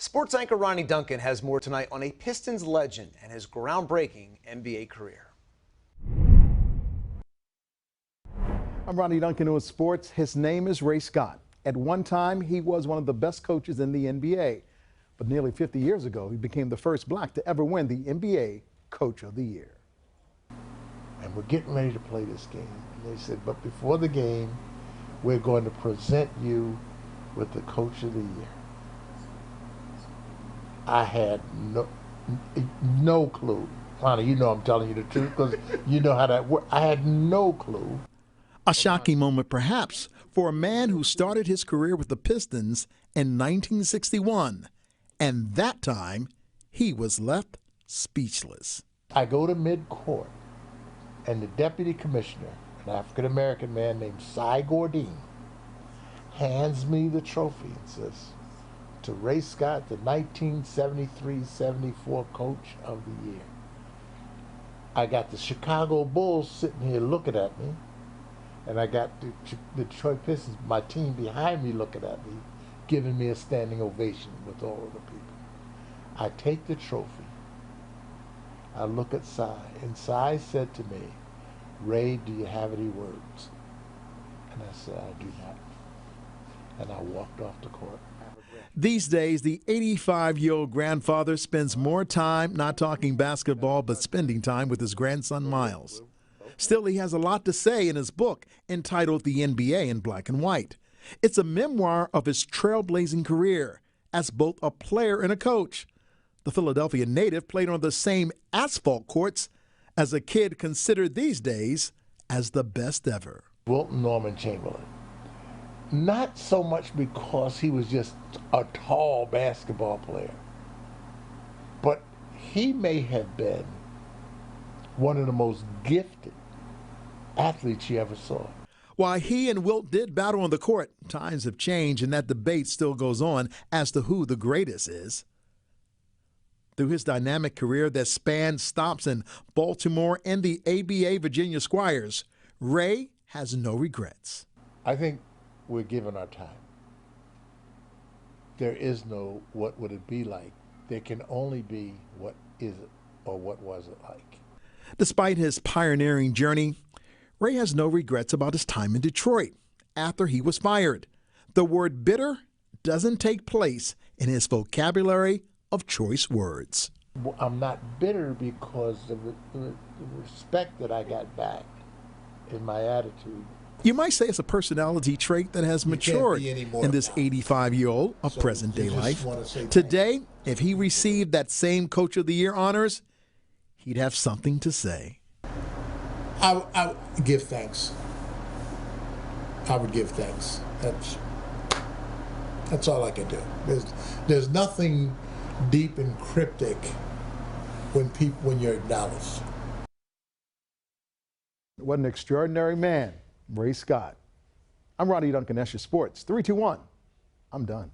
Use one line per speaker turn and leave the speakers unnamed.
Sports anchor Ronnie Duncan has more tonight on a Pistons legend and his groundbreaking NBA career.
I'm Ronnie Duncan with sports. His name is Ray Scott. At one time, he was one of the best coaches in the NBA. But nearly 50 years ago, he became the first black to ever win the NBA Coach of the Year.
And we're getting ready to play this game. And they said, but before the game, we're going to present you with the Coach of the Year. I had no clue. Ronnie, you know I'm telling you the truth because you know how that works. I had no clue.
A shocking moment, perhaps, for a man who started his career with the Pistons in 1961. And that time, he was left speechless.
I go to mid-court, and the deputy commissioner, an African-American man named Cy Gordine, hands me the trophy and says, to Ray Scott, the 1973-74 Coach of the Year. I got the Chicago Bulls sitting here looking at me, and I got the Detroit Pistons, my team behind me looking at me, giving me a standing ovation with all of the people. I take the trophy. I look at Cy, and Cy said to me, Ray, do you have any words? And I said, I do not. And I walked off the court.
These days, the 85-year-old grandfather spends more time not talking basketball but spending time with his grandson Miles. Still, he has a lot to say in his book entitled The NBA in Black and White. It's a memoir of his trailblazing career as both a player and a coach. The Philadelphia native played on the same asphalt courts as a kid considered these days as the best ever.
Wilton Norman Chamberlain. Not so much because he was just a tall basketball player, but he may have been one of the most gifted athletes you ever saw.
While he and Wilt did battle on the court, times have changed and that debate still goes on as to who the greatest is. Through his dynamic career that spanned stops in Baltimore and the ABA Virginia Squires, Ray has no regrets.
I think we're given our time. There is no what would it be like. There can only be what is it or what was it like.
Despite his pioneering journey, Ray has no regrets about his time in Detroit after he was fired. The word bitter doesn't take place in his vocabulary of choice words.
I'm not bitter because of the respect that I got back in my attitude.
You might say it's a personality trait that has matured in this 85-year-old of present-day life. Today, if he received that same Coach of the Year honors, he'd have something to say.
I would give thanks. I would give thanks. That's all I can do. There's nothing deep and cryptic when you're acknowledged.
What an extraordinary man, Ray Scott. I'm Ronnie Duncan, that's your sports. 3, 2, 1. I'm done.